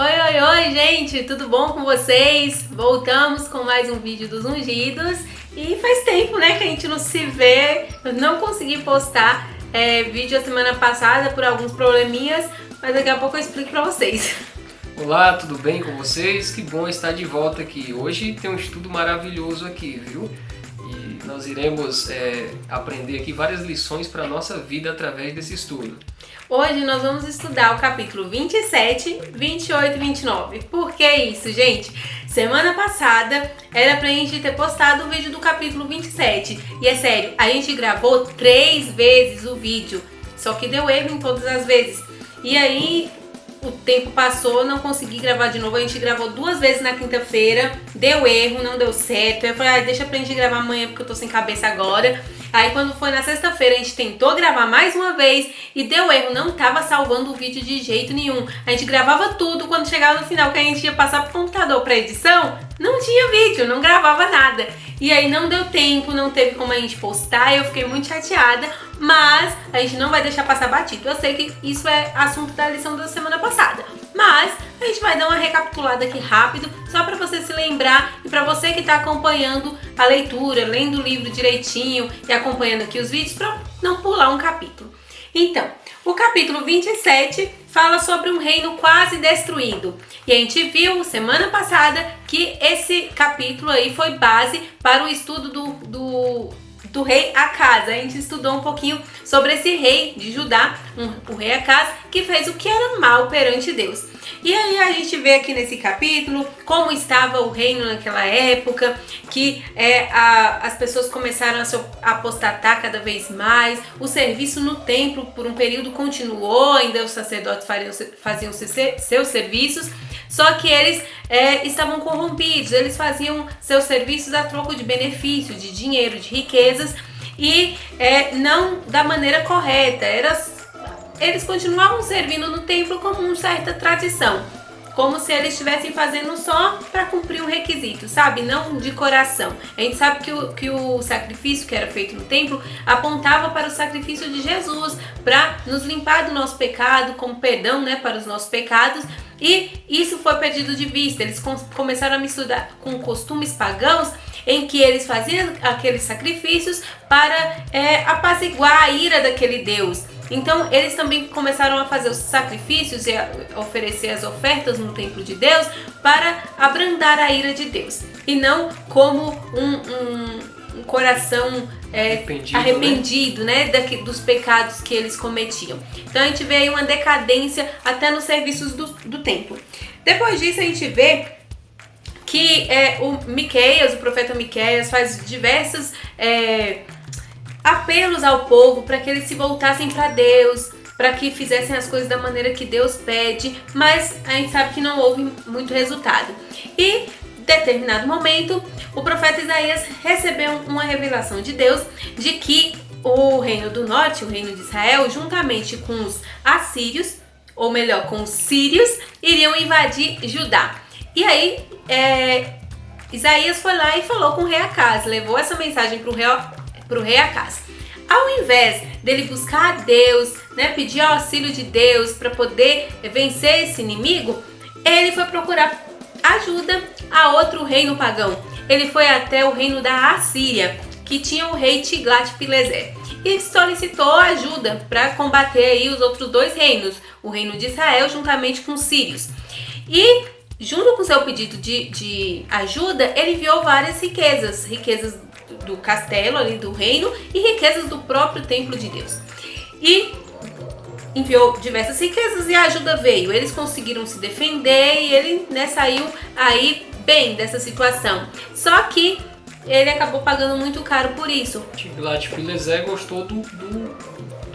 Oi, gente, tudo bom com vocês? Voltamos com mais um vídeo dos Ungidos e faz tempo, né, que a gente não se vê. Eu não consegui postar vídeo a semana passada por alguns probleminhas, mas daqui a pouco eu explico pra vocês. Olá, tudo bem com vocês? Que bom estar de volta aqui. Hoje tem um estudo maravilhoso aqui, viu? E nós iremos aprender aqui várias lições para a nossa vida através desse estudo. Hoje nós vamos estudar o capítulo 27, 28 e 29. Por que isso, gente? Semana passada era pra gente ter postado o vídeo do capítulo 27. E é sério, a gente gravou 3 vezes o vídeo, só que deu erro em todas as vezes. E aí o tempo passou, não consegui gravar de novo. A gente gravou 2 vezes na quinta-feira, deu erro, não deu certo. Eu falei, deixa pra gente gravar amanhã porque eu tô sem cabeça agora. Aí quando foi na sexta-feira a gente tentou gravar mais uma vez e deu erro, não tava salvando o vídeo de jeito nenhum. A gente gravava tudo, quando chegava no final que a gente ia passar pro computador pra edição, não tinha vídeo, não gravava nada. E aí não deu tempo, não teve como a gente postar, eu fiquei muito chateada, mas a gente não vai deixar passar batido. Eu sei que isso é assunto da lição da semana passada, mas a gente vai dar uma recapitulada aqui rápido, só para você se lembrar e para você que está acompanhando a leitura, lendo o livro direitinho e acompanhando aqui os vídeos, para não pular um capítulo. Então, o capítulo 27 fala sobre um reino quase destruído. E a gente viu semana passada que esse capítulo aí foi base para o estudo do rei Acaz. A gente estudou um pouquinho sobre esse rei de Judá, o rei Acaz, que fez o que era mal perante Deus. E aí a gente vê aqui nesse capítulo como estava o reino naquela época, que as pessoas começaram a apostatar cada vez mais, o serviço no templo por um período continuou, ainda os sacerdotes faziam seus serviços, só que eles estavam corrompidos, eles faziam seus serviços a troco de benefício, de dinheiro, de riquezas e não da maneira correta. Eles continuavam servindo no templo como uma certa tradição, como se eles estivessem fazendo só para cumprir um requisito, sabe? Não de coração. A gente sabe que o sacrifício que era feito no templo apontava para o sacrifício de Jesus, para nos limpar do nosso pecado, como perdão, né, para os nossos pecados. E isso foi perdido de vista. Eles começaram a misturar com costumes pagãos, em que eles faziam aqueles sacrifícios para apaziguar a ira daquele Deus. Então eles também começaram a fazer os sacrifícios e a oferecer as ofertas no templo de Deus para abrandar a ira de Deus. E não como um coração arrependido, né, dos pecados que eles cometiam. Então a gente vê aí uma decadência até nos serviços do templo. Depois disso a gente vê que o profeta Miqueias faz diversos apelos ao povo para que eles se voltassem para Deus, para que fizessem as coisas da maneira que Deus pede, mas a gente sabe que não houve muito resultado. E em determinado momento, o profeta Isaías recebeu uma revelação de Deus de que o reino do norte, o reino de Israel, juntamente com os assírios, ou melhor, com os sírios, iriam invadir Judá. E aí, Isaías foi lá e falou com o rei Acaz, levou essa mensagem para o rei Acaz. Ao invés dele buscar a Deus, né, pedir auxílio de Deus para poder vencer esse inimigo, ele foi procurar ajuda a outro reino pagão. Ele foi até o reino da Assíria, que tinha o rei Tiglat-Pileser, e solicitou ajuda para combater aí os outros 2 reinos, o reino de Israel juntamente com os sírios. E junto com seu pedido de ajuda, ele enviou várias riquezas do castelo ali do reino e riquezas do próprio templo de Deus. E enviou diversas riquezas e a ajuda veio. Eles conseguiram se defender e ele, né, saiu aí bem dessa situação. Só que ele acabou pagando muito caro por isso. Tiglat-Pileser gostou do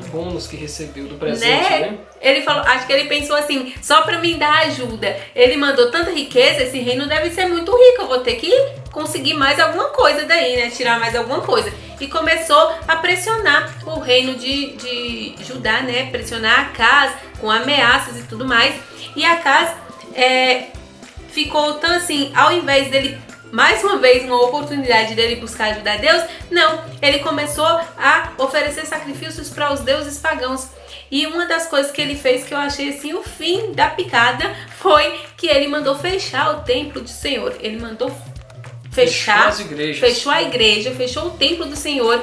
bônus que recebeu do presente, né? Ele falou, acho que ele pensou assim, só pra me dar ajuda. Ele mandou tanta riqueza, esse reino deve ser muito rico, eu vou ter que conseguir mais alguma coisa daí, né? Tirar mais alguma coisa. E começou a pressionar o reino de Judá, né? Pressionar Acaz com ameaças e tudo mais. E Acaz ficou tão assim, ao invés dele mais uma vez uma oportunidade dele buscar ajudar Deus, não, ele começou a oferecer sacrifícios para os deuses pagãos. E uma das coisas que ele fez que eu achei assim o fim da picada foi que ele mandou fechar o templo do Senhor. Ele mandou fechar, fechou a igreja, fechou o templo do Senhor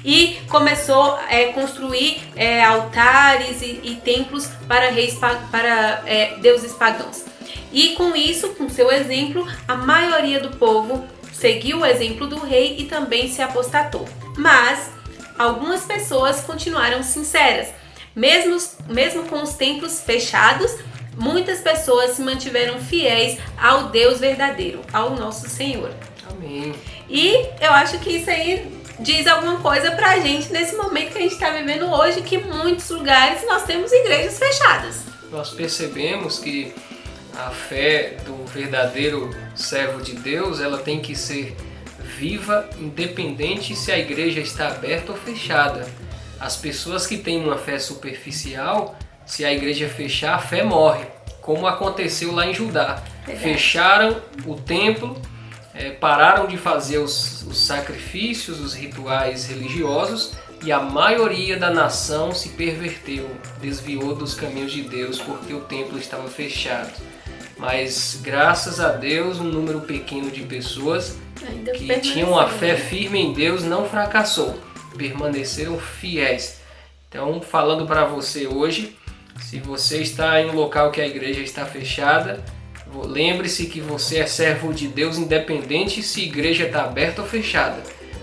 e começou a construir altares e templos para deuses pagãos. E com isso, com seu exemplo, a maioria do povo seguiu o exemplo do rei e também se apostatou. Mas algumas pessoas continuaram sinceras. Mesmo com os templos fechados, muitas pessoas se mantiveram fiéis ao Deus verdadeiro, ao nosso Senhor. Amém. E eu acho que isso aí diz alguma coisa pra gente nesse momento que a gente está vivendo hoje, que em muitos lugares nós temos igrejas fechadas. Nós percebemos que a fé do verdadeiro servo de Deus, ela tem que ser viva, independente se a igreja está aberta ou fechada. As pessoas que têm uma fé superficial, se a igreja fechar, a fé morre, como aconteceu lá em Judá. Fecharam o templo, pararam de fazer os sacrifícios, os rituais religiosos, e a maioria da nação se perverteu, desviou dos caminhos de Deus porque o templo estava fechado. Mas graças a Deus, um número pequeno de pessoas que tinham a fé firme em Deus não fracassou, permaneceram fiéis. Então, falando para você hoje, se você está em um local que a igreja está fechada, lembre-se que você é servo de Deus, independente se a igreja está aberta ou fechada.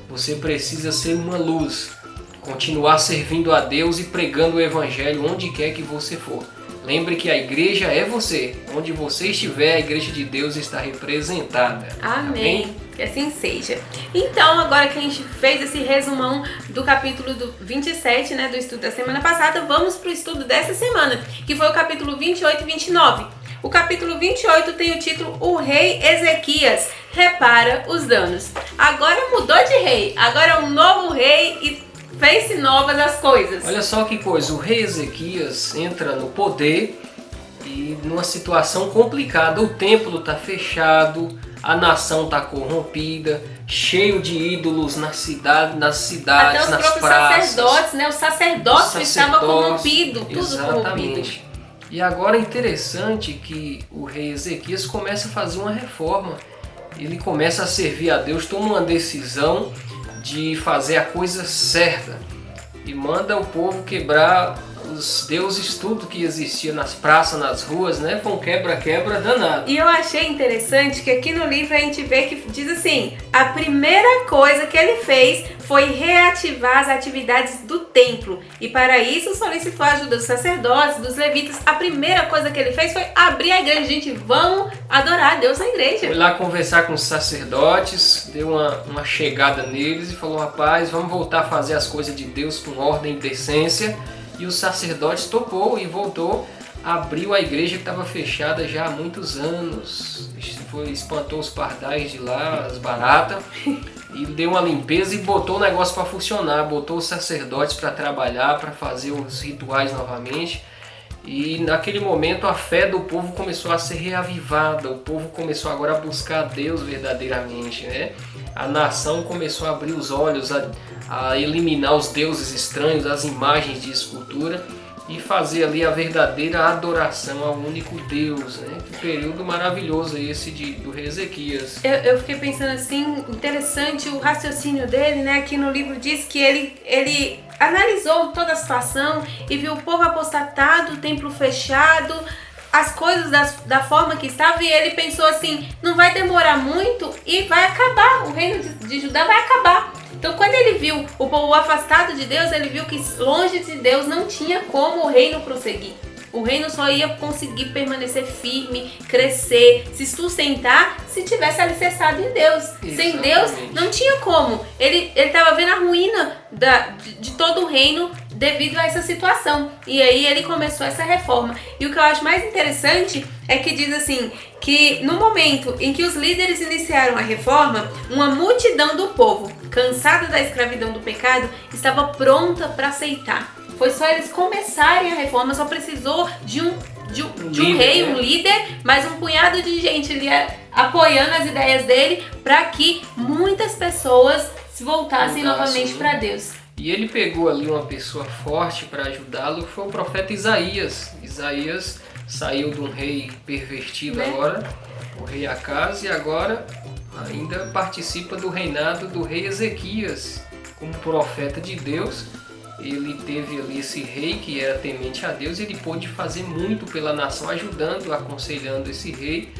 Você precisa ser uma luz, continuar servindo a Deus e pregando o evangelho onde quer que você for. Lembre que a igreja é você. Onde você estiver, a igreja de Deus está representada. Amém. Que assim seja. Então, agora que a gente fez esse resumão do capítulo 27, do estudo da semana passada, vamos para o estudo dessa semana, que foi o capítulo 28 e 29. O capítulo 28 tem o título O Rei Ezequias repara os danos. Agora mudou de rei, agora é um novo rei e fez-se novas as coisas. Olha só que coisa, o rei Ezequias entra no poder e numa situação complicada. O templo está fechado, a nação está corrompida, cheio de ídolos nas cidades, até nas praças. Sacerdotes, os sacerdotes estavam corrompidos, tudo exatamente. corrompido. E agora é interessante que o rei Ezequias começa a fazer uma reforma. Ele começa a servir a Deus, toma uma decisão de fazer a coisa certa e manda o povo quebrar os deuses, tudo que existia nas praças, nas ruas, Foi um quebra-quebra danado. E eu achei interessante que aqui no livro a gente vê que diz assim: a primeira coisa que ele fez foi reativar as atividades do templo e para isso solicitou a ajuda dos sacerdotes, dos levitas. A primeira coisa que ele fez foi abrir a igreja. Gente, vamos adorar a Deus na igreja. Foi lá conversar com os sacerdotes, deu uma chegada neles e falou: rapaz, vamos voltar a fazer as coisas de Deus com ordem e decência. E os sacerdotes topou e voltou, abriu a igreja que estava fechada já há muitos anos. Espantou os pardais de lá, as baratas, e deu uma limpeza e botou o negócio para funcionar. Botou os sacerdotes para trabalhar, para fazer os rituais novamente. E naquele momento a fé do povo começou a ser reavivada. O povo começou agora a buscar a Deus verdadeiramente, A nação começou a abrir os olhos, a eliminar os deuses estranhos, as imagens de escultura e fazer ali a verdadeira adoração ao único Deus, Que período maravilhoso esse do rei Ezequias. Eu fiquei pensando assim, interessante o raciocínio dele, Aqui no livro diz que ele analisou toda a situação e viu o povo apostatado, o templo fechado, as coisas da forma que estava, e ele pensou assim, não vai demorar muito e vai acabar, o reino de Judá vai acabar. Então quando ele viu o povo afastado de Deus, ele viu que longe de Deus não tinha como o reino prosseguir. O reino só ia conseguir permanecer firme, crescer, se sustentar se tivesse alicerçado em Deus. Exatamente. Sem Deus não tinha como. Ele estava vendo a ruína de todo o reino devido a essa situação. E aí ele começou essa reforma. E o que eu acho mais interessante é que diz assim, que no momento em que os líderes iniciaram a reforma, uma multidão do povo, cansada da escravidão do pecado, estava pronta para aceitar. Foi só eles começarem a reforma, só precisou de um rei, um líder, mas um punhado de gente ali apoiando as ideias dele para que muitas pessoas se voltassem novamente para Deus. E ele pegou ali uma pessoa forte para ajudá-lo, foi o profeta Isaías. Isaías saiu de um rei pervertido agora, o rei Acaz, e agora ainda participa do reinado do rei Ezequias. Como profeta de Deus, ele teve ali esse rei que era temente a Deus, e ele pôde fazer muito pela nação, ajudando, aconselhando esse rei.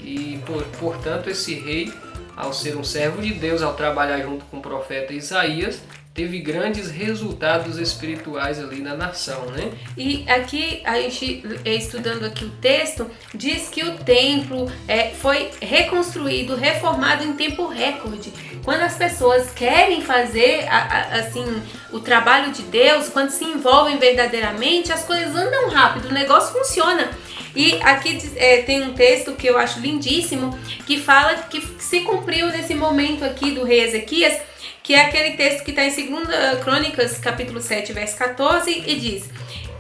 E portanto esse rei, ao ser um servo de Deus, ao trabalhar junto com o profeta Isaías, teve grandes resultados espirituais ali na nação, né? E aqui, a gente estudando aqui o texto, diz que o templo foi reconstruído, reformado em tempo recorde. Quando as pessoas querem fazer assim, o trabalho de Deus, quando se envolvem verdadeiramente, as coisas andam rápido, o negócio funciona. E aqui tem um texto que eu acho lindíssimo, que fala que se cumpriu nesse momento aqui do rei Ezequias, que é aquele texto que está em 2 Crônicas, capítulo 7, verso 14, e diz: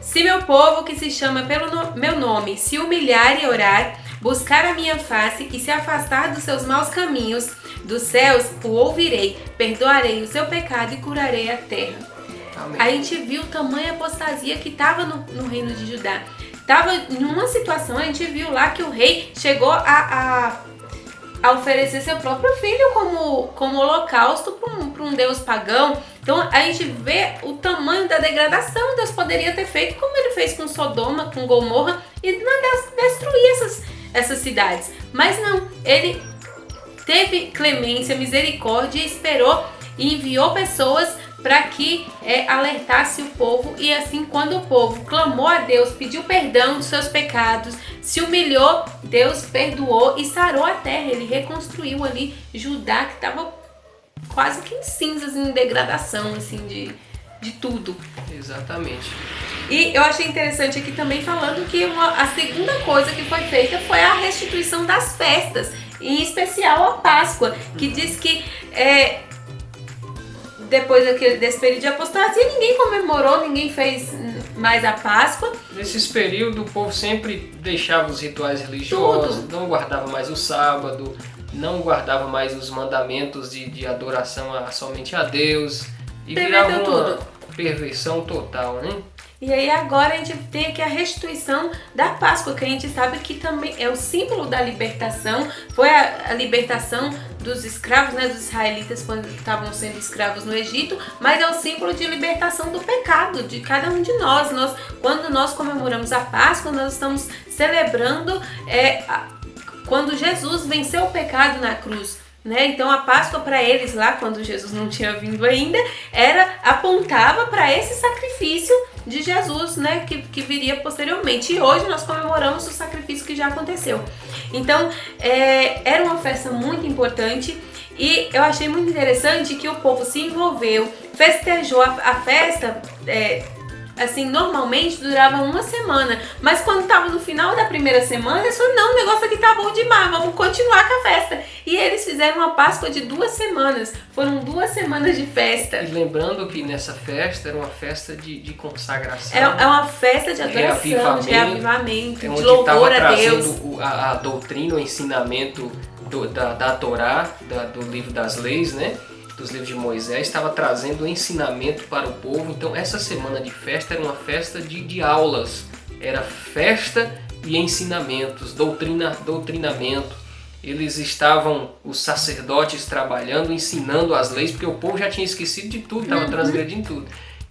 se meu povo que se chama pelo meu nome se humilhar e orar, buscar a minha face e se afastar dos seus maus caminhos, dos céus o ouvirei, perdoarei o seu pecado e curarei a terra. Amém. A gente viu o tamanho apostasia que estava no reino de Judá. Estava em uma situação, a gente viu lá que o rei chegou a oferecer seu próprio filho como holocausto para um deus pagão. Então a gente vê o tamanho da degradação. Deus poderia ter feito como ele fez com Sodoma, com Gomorra, e destruir essas cidades. Mas não, ele teve clemência, misericórdia, esperou e enviou pessoas para que alertasse o povo. E assim, quando o povo clamou a Deus, pediu perdão dos seus pecados, se humilhou, Deus perdoou e sarou a terra. Ele reconstruiu ali Judá, que estava quase que em cinzas, em degradação, assim, de tudo. Exatamente. E eu achei interessante aqui também falando que a segunda coisa que foi feita foi a restituição das festas, em especial a Páscoa, que diz que depois desse período de apostasia, ninguém comemorou, ninguém fez mais a Páscoa. Nesses períodos, o povo sempre deixava os rituais religiosos, não guardava mais o sábado, não guardava mais os mandamentos de adoração somente a Deus, e virava uma perversão total, né? E aí agora a gente tem aqui a restituição da Páscoa, que a gente sabe que também é o símbolo da libertação. Foi a libertação dos escravos, né, dos israelitas quando estavam sendo escravos no Egito, mas é o símbolo de libertação do pecado de cada um de nós. Quando nós comemoramos a Páscoa, nós estamos celebrando quando Jesus venceu o pecado na cruz. Né? Então a Páscoa para eles lá, quando Jesus não tinha vindo ainda, apontava para esse sacrifício de Jesus, né? que viria posteriormente. E hoje nós comemoramos o sacrifício que já aconteceu. Então era uma festa muito importante, e eu achei muito interessante que o povo se envolveu, festejou a festa. Assim, normalmente durava uma semana, mas quando estava no final da primeira semana, eles falaram: não, o negócio aqui tá bom demais, vamos continuar com a festa. E eles fizeram uma Páscoa de 2 semanas, foram 2 semanas de festa. E lembrando que nessa festa era uma festa de consagração. É uma festa de adoração, de reavivamento, de louvor a Deus. A doutrina, o ensinamento da Torá, do livro das leis, né? Dos livros de Moisés, estava trazendo o ensinamento para o povo. Então essa semana de festa era uma festa de aulas, era festa e ensinamentos, doutrinamento. Eles estavam, os sacerdotes, trabalhando, ensinando as leis, porque o povo já tinha esquecido de tudo, estava transgredindo tudo.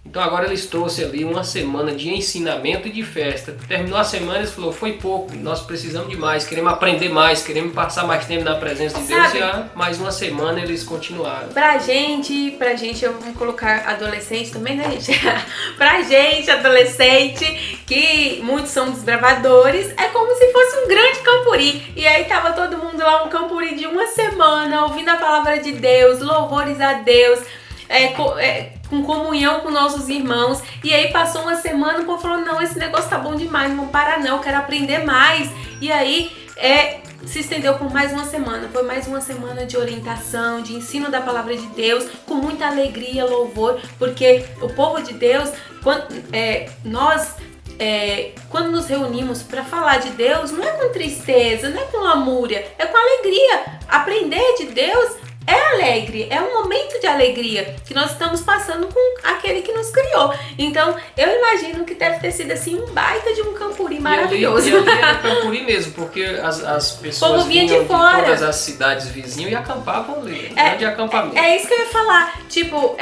Então agora eles trouxeram ali uma semana de ensinamento e de festa. Terminou a semana, eles falaram: foi pouco, nós precisamos de mais, queremos aprender mais, queremos passar mais tempo na presença de Deus. E mais uma semana eles continuaram. Pra gente, vamos colocar adolescente também, né, gente? Pra gente, adolescente, que muitos são desbravadores, é como se fosse um grande campuri. E aí tava todo mundo lá, um campuri de uma semana, ouvindo a palavra de Deus, louvores a Deus, com comunhão com nossos irmãos. E aí passou uma semana, o povo falou: não, esse negócio tá bom demais, não vou parar não, eu quero aprender mais. E aí se estendeu por mais uma semana. Foi mais uma semana de orientação, de ensino da palavra de Deus, com muita alegria, louvor, porque o povo de Deus, quando nos reunimos para falar de Deus, não é com tristeza, não é com lamúria, é com alegria. Aprender de Deus é alegre, é um momento de alegria que nós estamos passando com aquele que nos criou. Então, eu imagino que deve ter sido assim um baita de um campuri maravilhoso. E ali era campuri mesmo, porque as pessoas vinha vinham de fora. todas as cidades vizinhas e acampavam ali, de acampamento. É isso que eu ia falar. Tipo,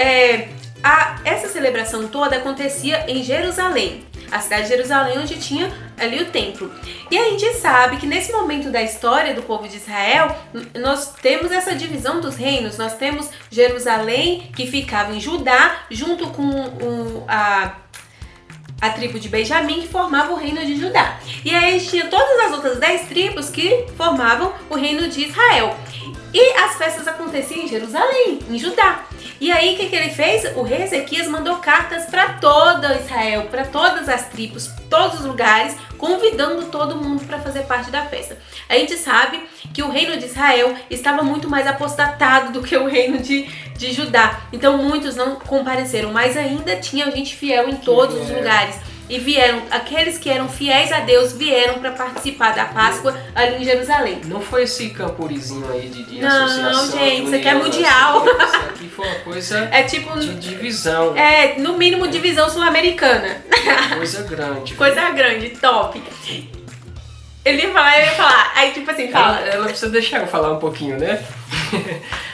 essa celebração toda acontecia em Jerusalém, a cidade de Jerusalém, onde tinha ali o templo. E a gente sabe que nesse momento da história do povo de Israel, nós temos essa divisão dos reinos. Nós temos Jerusalém, que ficava em Judá, junto com a tribo de Benjamim, que formava o reino de Judá. E aí a gente tinha todas as outras 10 tribos que formavam o reino de Israel. E as festas aconteciam em Jerusalém, em Judá. E aí o que ele fez? O rei Ezequias mandou cartas para todo Israel, para todas as tribos, todos os lugares, convidando todo mundo para fazer parte da festa. A gente sabe que o reino de Israel estava muito mais apostatado do que o reino de Judá. Então muitos não compareceram, mas ainda tinha gente fiel em todos os lugares. E vieram, aqueles que eram fiéis a Deus vieram para participar da Páscoa ali em Jerusalém. Não foi esse campurizinho aí de associação. Não, gente, isso aqui é união, mundial. Isso aqui foi uma coisa de divisão. No mínimo divisão sul-americana. Coisa grande. Coisa grande, top. Ele ia falar, aí tipo assim, fala. Ela precisa deixar eu falar um pouquinho, né?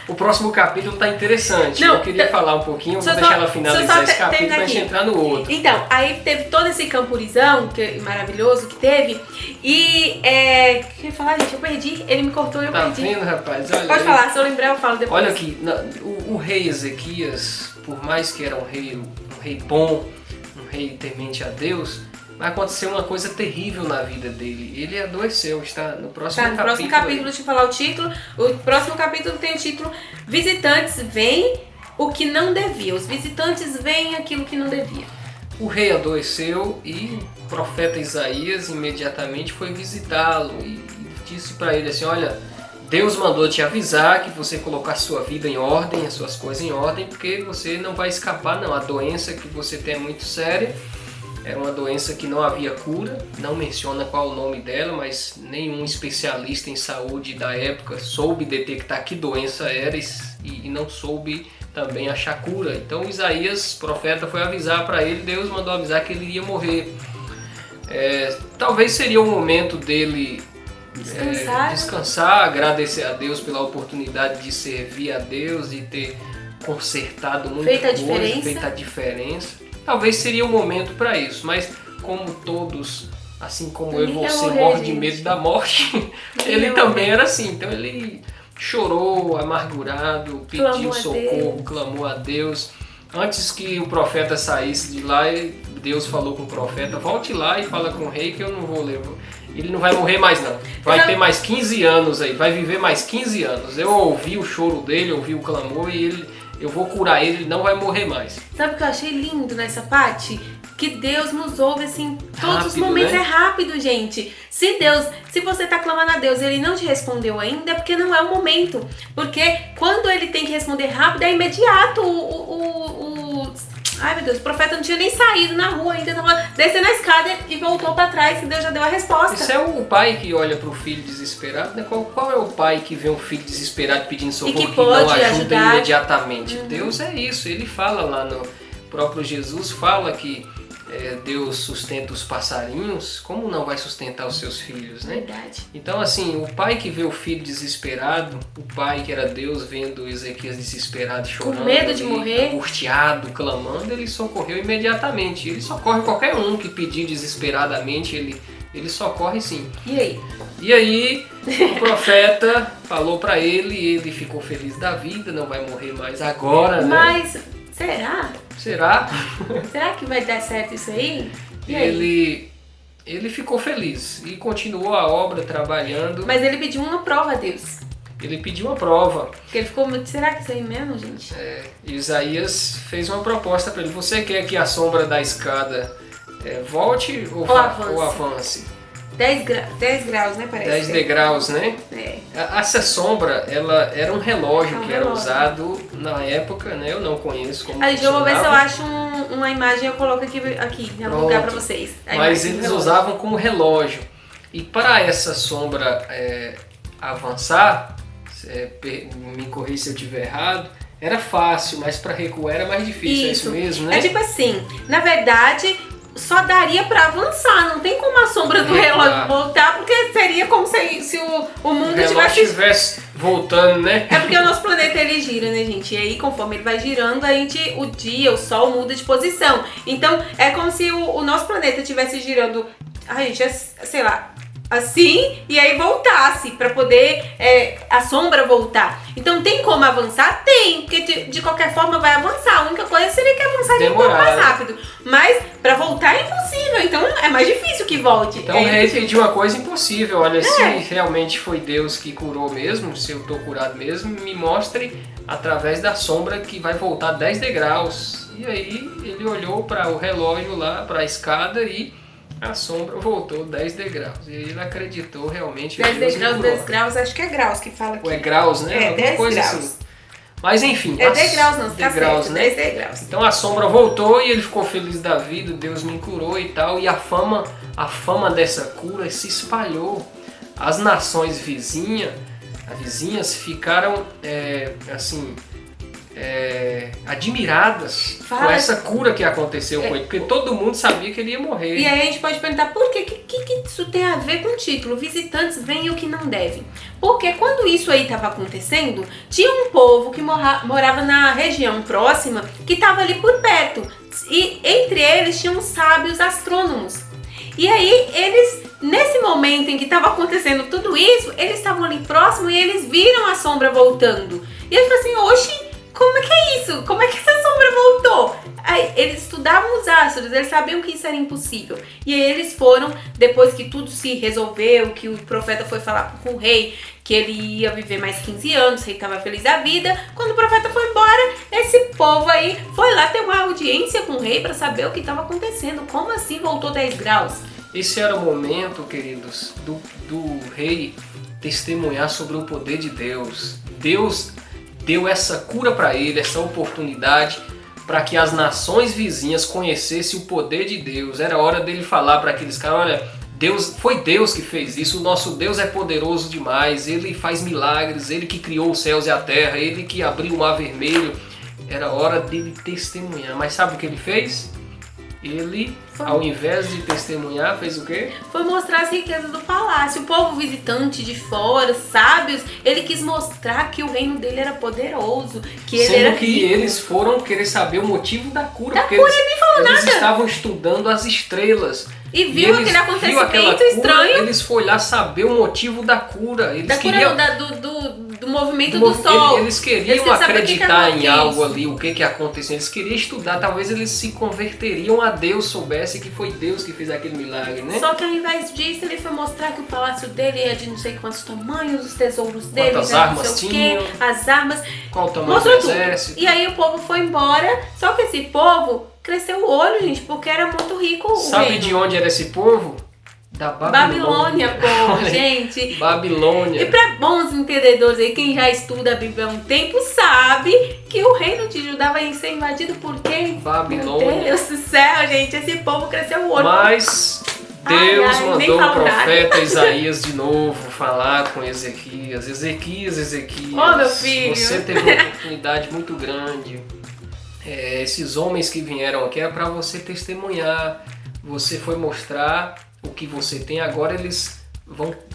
O próximo capítulo tá interessante. Não, eu queria falar um pouquinho, vou deixar ela finalizar esse capítulo pra gente entrar no outro. Então, aí teve todo esse campurizão maravilhoso que teve. E que eu ia falar, gente, eu perdi. Ele me cortou e eu perdi. Tá vendo, rapaz? Olha Pode aí. falar, se eu lembrar eu falo depois. Olha aqui, o rei Ezequias, por mais que era um rei bom, um rei temente a Deus, vai acontecer uma coisa terrível na vida dele. Ele adoeceu, está no próximo capítulo. No próximo capítulo, deixa eu falar o título. O próximo capítulo tem o título Visitantes veem o que não devia. Os visitantes veem aquilo que não devia. O rei adoeceu e o profeta Isaías imediatamente foi visitá-lo e disse para ele assim, olha, Deus mandou te avisar que você colocar a sua vida em ordem, as suas coisas em ordem, porque você não vai escapar não. A doença que você tem é muito séria. Era uma doença que não havia cura, não menciona qual o nome dela, mas nenhum especialista em saúde da época soube detectar que doença era e não soube também achar cura. Então Isaías, profeta, foi avisar para ele, Deus mandou avisar que ele iria morrer. Talvez seria o momento dele descansar, agradecer a Deus pela oportunidade de servir a Deus e ter consertado muita coisa, feito a diferença. Talvez seria o momento para isso, mas como todos, assim como eu e você, morre de medo da morte, ele também era assim. Então ele chorou, amargurado, pediu socorro, clamou a Deus. Antes que o profeta saísse de lá, Deus falou com o profeta, volte lá e fala com o rei que eu não vou levar. Ele não vai morrer mais não, vai ter mais 15 anos aí, vai viver mais 15 anos. Eu ouvi o choro dele, ouvi o clamor e eu vou curar ele não vai morrer mais. Sabe o que eu achei lindo nessa parte? Que Deus nos ouve assim, todos rápido, os momentos, né? É rápido, gente. Se você tá clamando a Deus e ele não te respondeu ainda, é porque não é o momento. Porque quando ele tem que responder rápido, é imediato. Ai meu Deus, o profeta não tinha nem saído na rua ainda, tava descendo a escada e voltou pra trás e Deus já deu a resposta. Isso é o pai que olha pro filho desesperado, né? Qual é o pai que vê um filho desesperado pedindo socorro que e não ajuda ajudar imediatamente? Deus é isso, ele fala lá no próprio Jesus, fala que Deus sustenta os passarinhos, como não vai sustentar os seus filhos, né? Verdade. Então assim, o pai que vê o filho desesperado, o pai que era Deus vendo Ezequias desesperado, chorando, com medo de morrer, angustiado, clamando, ele socorreu imediatamente. Ele socorre qualquer um que pedir desesperadamente, ele socorre sim. E aí o profeta falou para ele ficou feliz da vida, não vai morrer mais agora, mas, né? Será? Será que vai dar certo isso aí? Ele ficou feliz e continuou a obra trabalhando. Mas ele pediu uma prova a Deus. Ele pediu uma prova. Porque ele ficou muito, será que isso aí mesmo, gente? Isaías fez uma proposta para ele. Você quer que a sombra da escada volte ou avance? 10 graus, né? Parece. 10 degraus, né? Essa sombra, ela era um relógio que era usado na época, né? Eu não conheço como funcionava. Eu vou ver se eu acho uma imagem, eu coloco aqui em algum lugar pra vocês. Mas eles usavam como relógio. E para essa sombra avançar, me corrija se eu estiver errado, era fácil, mas para recuar era mais difícil, é isso mesmo, né? É tipo assim, na verdade, só daria para avançar, não tem como a sombra do relógio voltar, porque seria como se o mundo estivesse voltando, né? É porque o nosso planeta ele gira, né, gente? E aí, conforme ele vai girando, o dia, o sol muda de posição. Então, é como se o nosso planeta estivesse girando, sei lá, assim, e aí voltasse para poder a sombra voltar. Então tem como avançar? Tem, porque de qualquer forma vai avançar. A única coisa seria que avançar um pouco mais rápido. Mas para voltar é impossível, então é mais difícil que volte. Então o rei pediu uma coisa impossível. Olha, se realmente foi Deus que curou mesmo, se eu tô curado mesmo, me mostre através da sombra que vai voltar 10 degraus. E aí ele olhou para o relógio lá, para a escada e a sombra voltou 10 degraus. E ele acreditou realmente. 10 graus, acho que é graus que fala aqui. Ou é graus, né? É, 10 coisa graus. Assim. Mas enfim. É degraus não, tá degraus, certo, né? 10 degraus. Então a sombra voltou e ele ficou feliz da vida, Deus me curou e tal. E a fama dessa cura se espalhou. As nações vizinhas ficaram admiradas com essa cura que aconteceu com ele, porque todo mundo sabia que ele ia morrer. E aí a gente pode perguntar por quê? Que isso tem a ver com o título? Visitantes veem o que não devem. Porque quando isso aí estava acontecendo, tinha um povo que morava na região próxima, que estava ali por perto. E entre eles tinham sábios astrônomos. E aí eles, nesse momento em que estava acontecendo tudo isso, eles estavam ali próximo e eles viram a sombra voltando. E eles falaram assim, oxi, como é que é isso? Como é que essa sombra voltou? Aí, eles estudavam os astros, eles sabiam que isso era impossível. E aí eles foram, depois que tudo se resolveu, que o profeta foi falar com o rei, que ele ia viver mais 15 anos, o rei estava feliz da vida. Quando o profeta foi embora, esse povo aí foi lá ter uma audiência com o rei para saber o que estava acontecendo. Como assim voltou 10 graus? Esse era o momento, queridos, do rei testemunhar sobre o poder de Deus. Deus deu essa cura para ele, essa oportunidade para que as nações vizinhas conhecessem o poder de Deus. Era hora dele falar para aqueles caras, olha, foi Deus que fez isso, o nosso Deus é poderoso demais, ele faz milagres, ele que criou os céus e a terra, ele que abriu o mar vermelho. Era hora dele testemunhar, mas sabe o que ele fez? Ele, ao invés de testemunhar, fez o quê? Foi mostrar as riquezas do palácio. O povo visitante de fora, sábios, ele quis mostrar que o reino dele era poderoso, que ele era rico. Que eles foram querer saber o motivo da cura. Da cura ele nem falou nada. Eles estavam estudando as estrelas. E viu aquele acontecimento estranho. Eles foram lá saber o motivo da cura. Eles queriam... do movimento do sol. Eles queriam acreditar em algo ali, o que aconteceu. Eles queriam estudar, talvez eles se converteriam a Deus, soubessem que foi Deus que fez aquele milagre, né? Só que ao invés disso, ele foi mostrar que o palácio dele é de não sei quantos tamanhos, os tesouros dele, quantas armas tinham, as armas. Qual o tamanho do exército. E aí o povo foi embora, só que esse povo cresceu o olho, gente, porque era muito rico. Sabe de onde era esse povo? Da Babilônia, povo, gente. Babilônia. E para bons entendedores aí, quem já estuda a Bíblia há um tempo sabe que o reino de Judá vai ser invadido por quem? Babilônia. Meu Deus do céu, gente, esse povo cresceu o olho. Mas Deus mandou o profeta Isaías de novo falar com Ezequias. Ezequias. Oh, meu filho. Você teve uma oportunidade muito grande. Esses homens que vieram aqui é para você testemunhar. Você foi mostrar o que você tem. Agora eles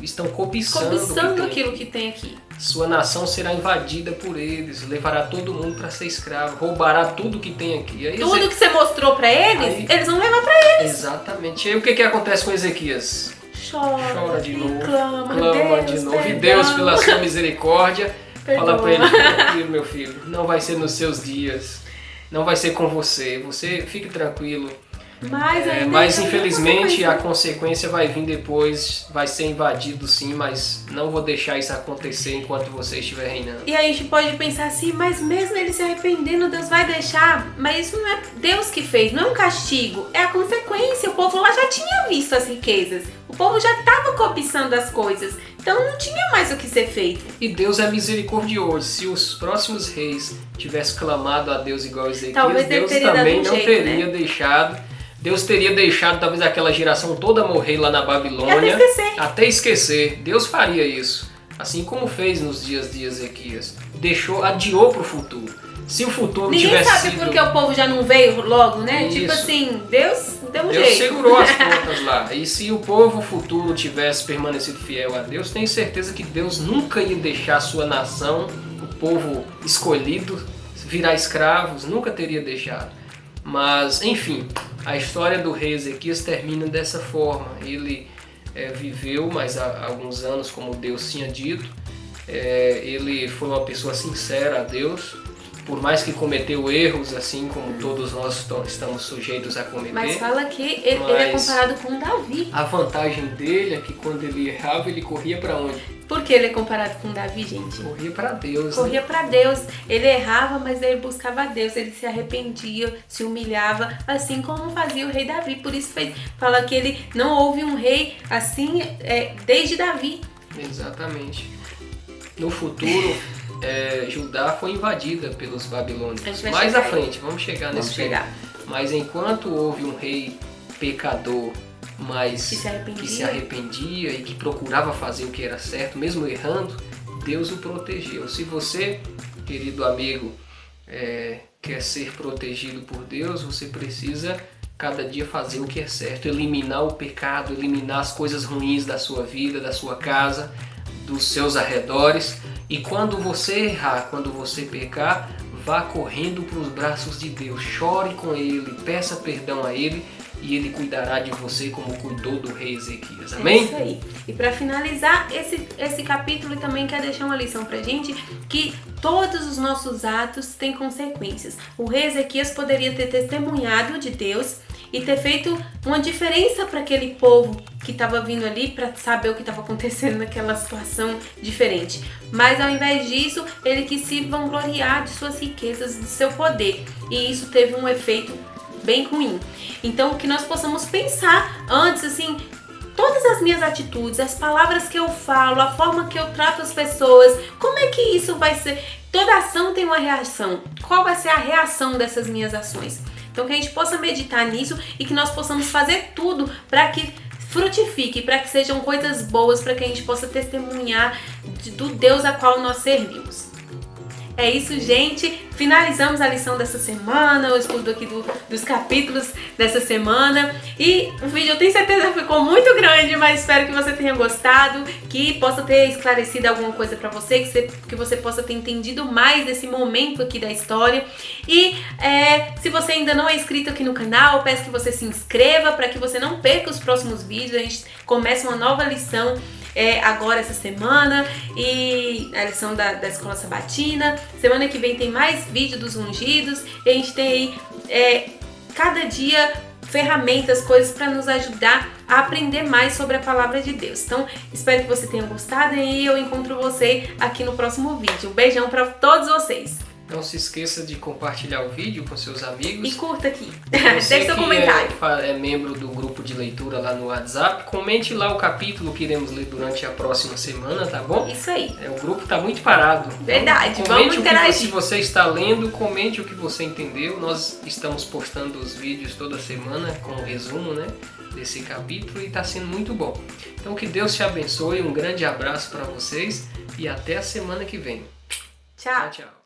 estão cobiçando aquilo que tem aqui. Sua nação será invadida por eles. Levará todo mundo para ser escravo. Roubará tudo que tem aqui. Aí, tudo que você mostrou para eles, eles vão levar para eles. Exatamente. E aí o que acontece com Ezequias? Chora de novo. Clama de novo. E Deus, pela sua misericórdia, fala para ele, meu filho, não vai ser nos seus dias. Não vai ser com você. Você fique tranquilo. Mas infelizmente a consequência vai vir depois, vai ser invadido sim, mas não vou deixar isso acontecer enquanto você estiver reinando. E aí a gente pode pensar assim, mas mesmo ele se arrependendo, Deus vai deixar? Mas isso não é Deus que fez, não é um castigo, é a consequência. O povo lá já tinha visto as riquezas, o povo já estava cobiçando as coisas, então não tinha mais o que ser feito. E Deus é misericordioso. Se os próximos reis tivessem clamado a Deus igual a Ezequias, talvez Deus também não teria deixado. Deus teria deixado talvez aquela geração toda morrer lá na Babilônia. Até esquecer. Deus faria isso. assim como fez nos dias de Ezequias, adiou para o futuro. Se o futuro Ninguém tivesse sabe sido... porque o povo já não veio logo, né? Isso. Tipo assim, Deus deu um Deus jeito. segurou as pontas lá. E se o povo futuro tivesse permanecido fiel a Deus, tenho certeza que Deus nunca ia deixar a sua nação, o povo escolhido, virar escravos, nunca teria deixado. Mas, enfim, a história do rei Ezequias termina dessa forma. Ele viveu mais alguns anos, como Deus tinha dito. Ele foi uma pessoa sincera a Deus, por mais que cometeu erros, assim como todos nós estamos sujeitos a cometer. Mas fala que ele é comparado com Davi. A vantagem dele é que quando ele errava, ele corria para onde? Por que ele é comparado com Davi, gente? Corria para Deus. Corria para Deus. Ele errava, mas ele buscava Deus. Ele se arrependia, se humilhava, assim como fazia o rei Davi. Por isso fala que ele não houve um rei assim desde Davi. Exatamente. No futuro, Judá foi invadida pelos babilônios. Mais à frente, vamos chegar nesse ponto. Mas enquanto houve um rei pecador, mas que se arrependia e que procurava fazer o que era certo, mesmo errando, Deus o protegeu. Se você, querido amigo, quer ser protegido por Deus, você precisa cada dia fazer o que é certo, eliminar o pecado, eliminar as coisas ruins da sua vida, da sua casa, dos seus arredores. E quando você errar, quando você pecar, vá correndo para os braços de Deus, chore com Ele, peça perdão a Ele e Ele cuidará de você como cuidou do rei Ezequias. Amém? É isso aí. E para finalizar esse capítulo, também quero deixar uma lição pra gente, que todos os nossos atos têm consequências. O rei Ezequias poderia ter testemunhado de Deus e ter feito uma diferença para aquele povo que estava vindo ali para saber o que estava acontecendo naquela situação diferente. Mas ao invés disso, ele quis se vangloriar de suas riquezas, de seu poder. E isso teve um efeito bem ruim. Então, que nós possamos pensar antes, assim, todas as minhas atitudes, as palavras que eu falo, a forma que eu trato as pessoas, como é que isso vai ser? Toda ação tem uma reação. Qual vai ser a reação dessas minhas ações? Então, que a gente possa meditar nisso e que nós possamos fazer tudo para que frutifique, para que sejam coisas boas, para que a gente possa testemunhar do Deus a qual nós servimos. É isso, gente. Finalizamos a lição dessa semana, o estudo aqui dos capítulos dessa semana. E o vídeo, eu tenho certeza que ficou muito grande, mas espero que você tenha gostado, que possa ter esclarecido alguma coisa pra você, que você possa ter entendido mais desse momento aqui da história. E se você ainda não é inscrito aqui no canal, eu peço que você se inscreva para que você não perca os próximos vídeos. A gente começa uma nova lição agora essa semana, e a lição da escola sabatina. Semana que vem tem mais vídeo dos ungidos, e a gente tem aí cada dia ferramentas, coisas para nos ajudar a aprender mais sobre a palavra de Deus. Então, espero que você tenha gostado e eu encontro você aqui no próximo vídeo. Um beijão para todos vocês. Não se esqueça de compartilhar o vídeo com seus amigos. E curta aqui. Você Deixe seu comentário. É membro do grupo de leitura lá no WhatsApp, comente lá o capítulo que iremos ler durante a próxima semana, tá bom? Isso aí. O grupo tá muito parado. Verdade, então, vamos interagir. Se você está lendo, comente o que você entendeu. Nós estamos postando os vídeos toda semana com um resumo, né, desse capítulo, e está sendo muito bom. Então que Deus te abençoe, um grande abraço para vocês e até a semana que vem. Tchau. Tchau.